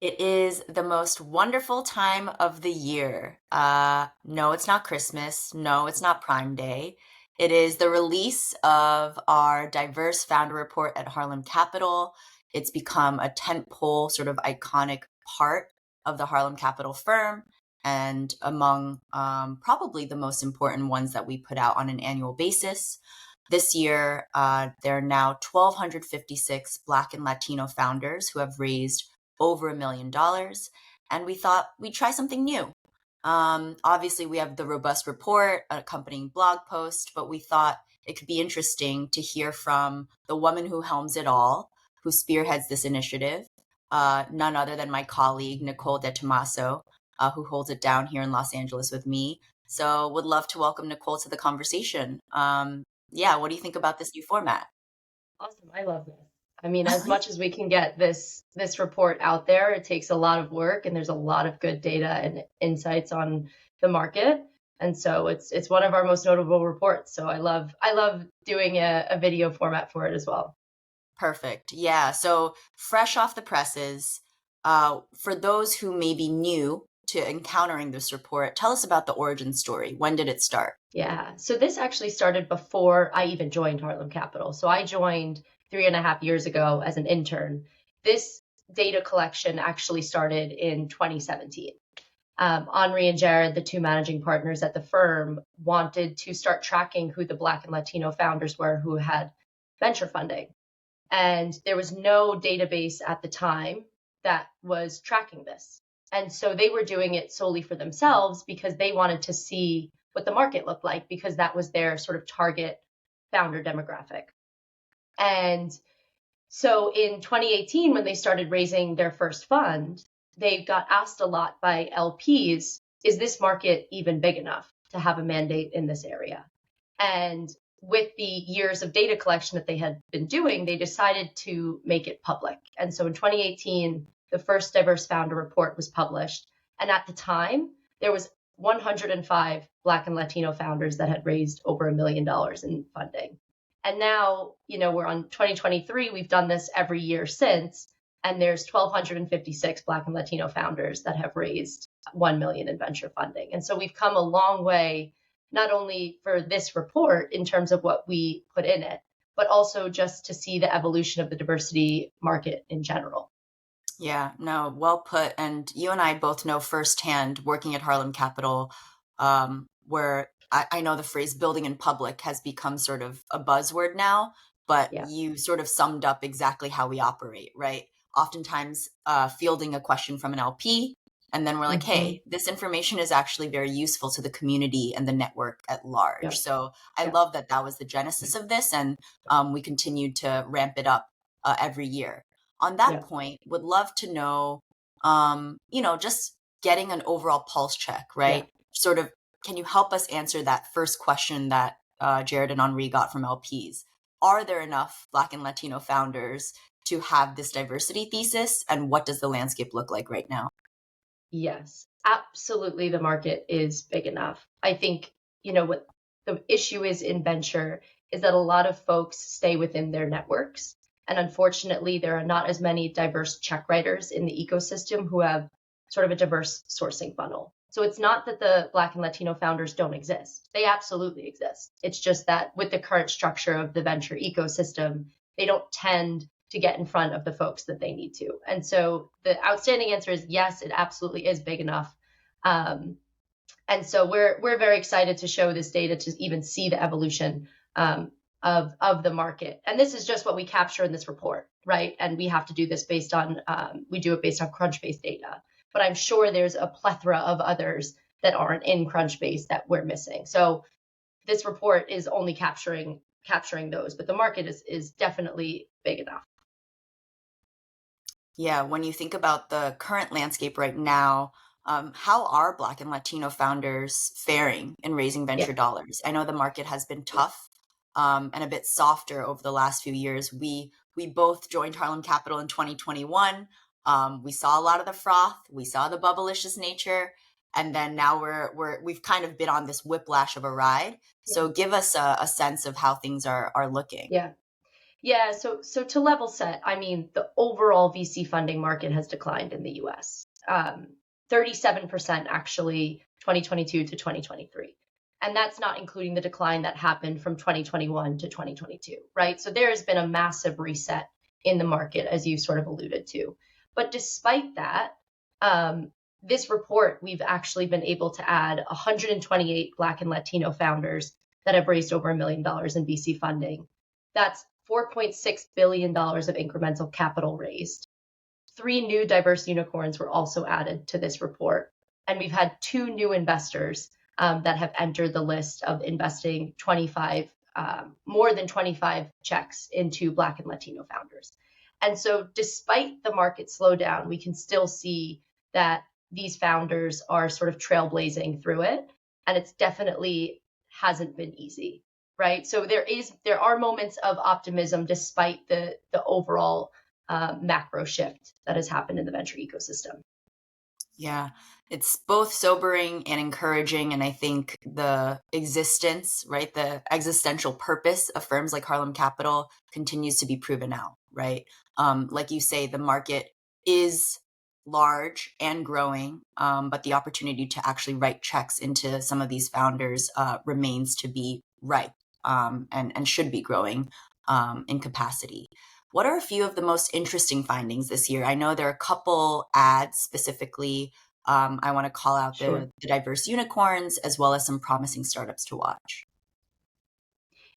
It is the most wonderful time of the year. No, it's not Christmas. No, it's not Prime Day. It is the release of our diverse founder report at Harlem Capital. It's become a tentpole, sort of iconic part of the Harlem Capital firm, and among probably the most important ones that we put out on an annual basis. This year, there are now 1,256 Black and Latino founders who have raised over $1 million. And we thought we'd try something new. Obviously, we have the robust report, an accompanying blog post, but we thought it could be interesting to hear from the woman who helms it all, who spearheads this initiative, none other than my colleague, Nicole DeTommaso, who holds it down here in Los Angeles with me. So would love to welcome Nicole to the conversation. Yeah, what do you think about this new format? Awesome. I love this. I mean, as much as we can get this report out there, it takes a lot of work and there's a lot of good data and insights on the market. And so it's one of our most notable reports. So I love doing a video format for it as well. Perfect. Yeah. So fresh off the presses, for those who may be new to encountering this report, tell us about the origin story. When did it start? Yeah. So this actually started before I even joined Harlem Capital. So I joined 3.5 years ago as an intern. This data collection actually started in 2017. Henri and Jared, the two managing partners at the firm, wanted to start tracking who the Black and Latino founders were who had venture funding. And there was no database at the time that was tracking this. And so they were doing it solely for themselves because they wanted to see what the market looked like because that was their sort of target founder demographic. And so in 2018, when they started raising their first fund, they got asked a lot by LPs, is this market even big enough to have a mandate in this area? And with the years of data collection that they had been doing, they decided to make it public. And so in 2018, the first diverse founder report was published. And at the time, there was 105 Black and Latino founders that had raised over $1 million in funding. And now, we're on 2023. We've done this every year since, and there's 1,256 Black and Latino founders that have raised 1 million in venture funding. And so we've come a long way, not only for this report in terms of what we put in it, but also just to see the evolution of the diversity market in general. Yeah, no, well put. And you and I both know firsthand, working at Harlem Capital, where I know the phrase building in public has become sort of a buzzword now, but Yeah, you sort of summed up exactly how we operate, right? Oftentimes, fielding a question from an LP, and then we're like, hmm, hey, this information is actually very useful to the community and the network at large. yeah, So I yeah, love that that was the genesis of this, and we continued to ramp it up every year. On that yeah, point, would love to know, just getting an overall pulse check, yeah. right? Sort of, can you help us answer that first question that Jared and Henri got from LPs? Are there enough Black and Latino founders to have this diversity thesis? And what does the landscape look like right now? Yes, absolutely. The market is big enough. I think, what the issue is in venture is that a lot of folks stay within their networks. And unfortunately, there are not as many diverse check writers in the ecosystem who have sort of a diverse sourcing funnel. So it's not that the Black and Latino founders don't exist. They absolutely exist. It's just that with the current structure of the venture ecosystem, they don't tend to get in front of the folks that they need to. And so the outstanding answer is yes, it absolutely is big enough. Um, and so we're very excited to show this data to even see the evolution of the market. And this is just what we capture in this report, right? And we have to do this based on we do it based on Crunchbase data. But I'm sure there's a plethora of others that aren't in Crunchbase that we're missing. So this report is only capturing those, but the market is definitely big enough. Yeah, when you think about the current landscape right now, how are Black and Latino founders faring in raising Yeah, venture dollars? I know the market has been tough, and a bit softer over the last few years. We both joined Harlem Capital in 2021. We saw a lot of the froth, we saw the bubblicious nature, and then now we've kind of been on this whiplash of a ride. yeah, So give us a sense of how things are looking. yeah. Yeah, so to level set, I mean, the overall VC funding market has declined in the US. 37% actually 2022 to 2023. And that's not including the decline that happened from 2021 to 2022, right? So there has been a massive reset in the market, as you sort of alluded to. But despite that, this report, we've actually been able to add 128 Black and Latino founders that have raised over $1 million in VC funding. That's $4.6 billion of incremental capital raised. Three new diverse unicorns were also added to this report. And we've had two new investors that have entered the list of investing 25, more than 25 checks into Black and Latino founders. And so, despite the market slowdown, we can still see that these founders are sort of trailblazing through it. And it's definitely hasn't been easy, right? So there are moments of optimism despite the overall macro shift that has happened in the venture ecosystem. Yeah, it's both sobering and encouraging. And I think the existence, right, the existential purpose of firms like Harlem Capital continues to be proven out, right? Like you say, the market is large and growing, but the opportunity to actually write checks into some of these founders remains to be ripe, and should be growing in capacity. What are a few of the most interesting findings this year? I know there are a couple ads specifically. I want to call out Sure. the diverse unicorns as well as some promising startups to watch.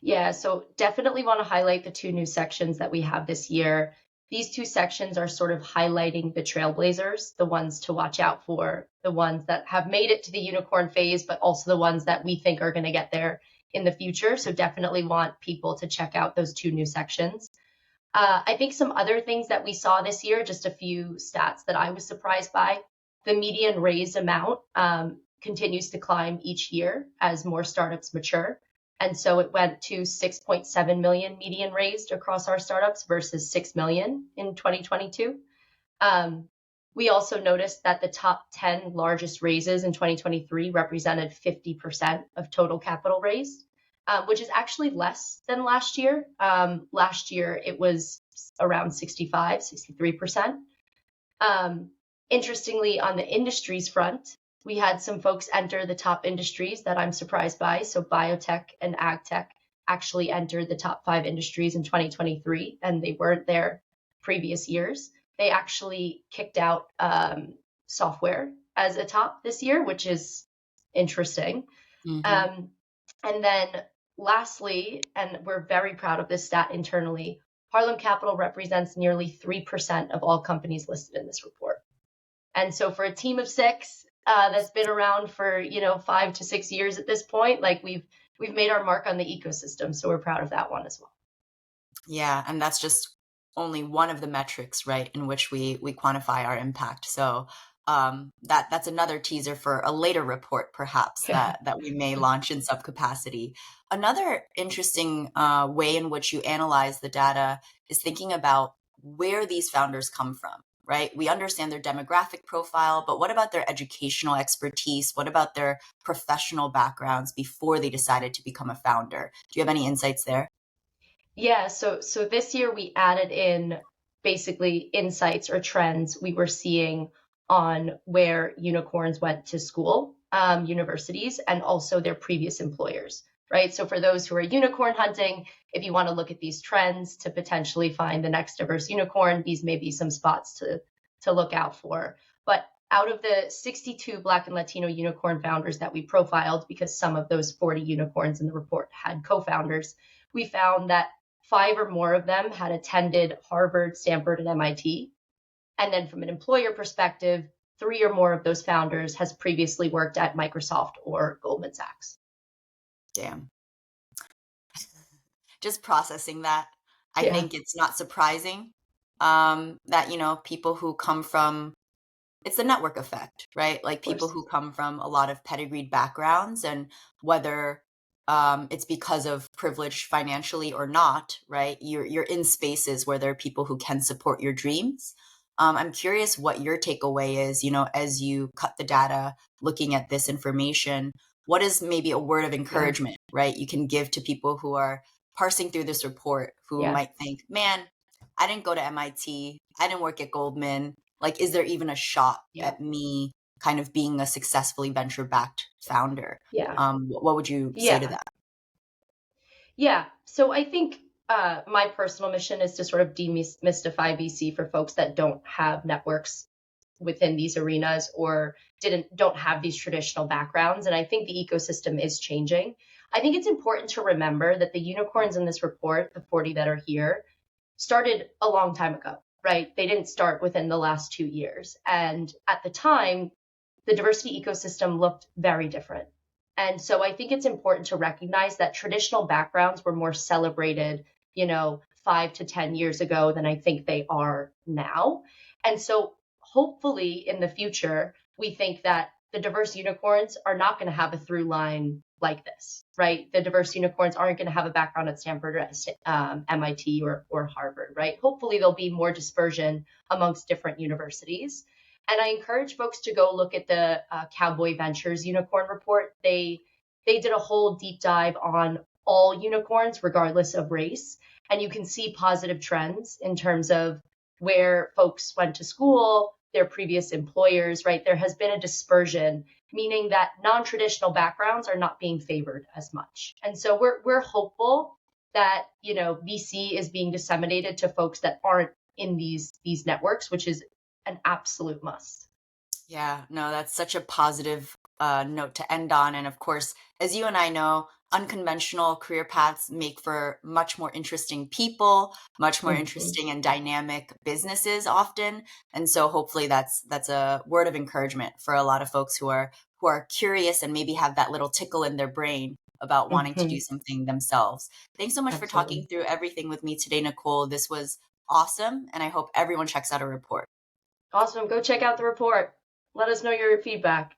Yeah, so definitely want to highlight the two new sections that we have this year. These two sections are sort of highlighting the trailblazers, the ones to watch out for, the ones that have made it to the unicorn phase, but also the ones that we think are going to get there in the future. So definitely want people to check out those two new sections. I think some other things that we saw this year, just a few stats that I was surprised by. The median raised amount continues to climb each year as more startups mature. And so it went to 6.7 million median raised across our startups versus 6 million in 2022. We also noticed that the top 10 largest raises in 2023 represented 50% of total capital raised, which is actually less than last year. Last year, it was around 65, 63%. Interestingly, on the industries front, we had some folks enter the top industries that I'm surprised by. So biotech and ag tech actually entered the top 5 industries in 2023, and they weren't there previous years. They actually kicked out software as a top this year, which is interesting. Mm-hmm. And then lastly, and we're very proud of this stat internally, Harlem Capital represents nearly 3% of all companies listed in this report. And so for a team of 6 that's been around for 5 to 6 years at this point, like we've made our mark on the ecosystem. So we're proud of that one as well. Yeah, and that's just only one of the metrics, right, in which we quantify our impact. So that's another teaser for a later report, perhaps Yeah. that we may launch in some capacity. Another interesting way in which you analyze the data is thinking about where these founders come from, right? We understand their demographic profile, but what about their educational expertise? What about their professional backgrounds before they decided to become a founder? Do you have any insights there? Yeah, so this year we added in basically insights or trends we were seeing on where unicorns went to school, universities, and also their previous employers, right? So for those who are unicorn hunting, if you want to look at these trends to potentially find the next diverse unicorn, these may be some spots to look out for. But out of the 62 Black and Latino unicorn founders that we profiled, because some of those 40 unicorns in the report had co-founders, we found that 5 or more of them had attended Harvard, Stanford, and MIT. And then from an employer perspective, 3 or more of those founders has previously worked at Microsoft or Goldman Sachs. Damn. Just processing that. I Yeah, think it's not surprising that, people who come from, it's the network effect, right? Like of people course. who come from a lot of pedigreed backgrounds, and whether it's because of privilege financially or not, right? You're in spaces where there are people who can support your dreams. I'm curious what your takeaway is, as you cut the data, looking at this information. What is maybe a word of Yeah. encouragement, right? You can give to people who are parsing through this report who Yeah. might think, man, I didn't go to MIT. I didn't work at Goldman. Like, is there even a shot Yeah. at me kind of being a successfully venture-backed founder? Yeah. What would you say to Yeah. that? Yeah. So I think my personal mission is to sort of demystify VC for folks that don't have networks within these arenas or don't have these traditional backgrounds. And I think the ecosystem is changing. I think it's important to remember that the unicorns in this report, the 40 that are here, started a long time ago, right? They didn't start within the last 2 years. And at the time, the diversity ecosystem looked very different. And so I think it's important to recognize that traditional backgrounds were more celebrated, 5 to 10 years ago than I think they are now. And so hopefully in the future, we think that the diverse unicorns are not going to have a through line like this, right? The diverse unicorns aren't going to have a background at Stanford or MIT or Harvard, right? Hopefully there'll be more dispersion amongst different universities. And I encourage folks to go look at the Cowboy Ventures Unicorn Report. They did a whole deep dive on all unicorns, regardless of race, and you can see positive trends in terms of where folks went to school, their previous employers, right? There has been a dispersion, meaning that non-traditional backgrounds are not being favored as much. And so we're hopeful that, VC is being disseminated to folks that aren't in these networks, which is an absolute must. Yeah, no, that's such a positive note to end on. And of course, as you and I know, unconventional career paths make for much more interesting people, much more Mhm. interesting and dynamic businesses often. And so hopefully that's a word of encouragement for a lot of folks who are curious and maybe have that little tickle in their brain about wanting to do Mhm. something themselves. Thanks so much for talking Absolutely. through everything with me today, Nicole. This was awesome, and I hope everyone checks out a report. Awesome. Go check out the report. Let us know your feedback.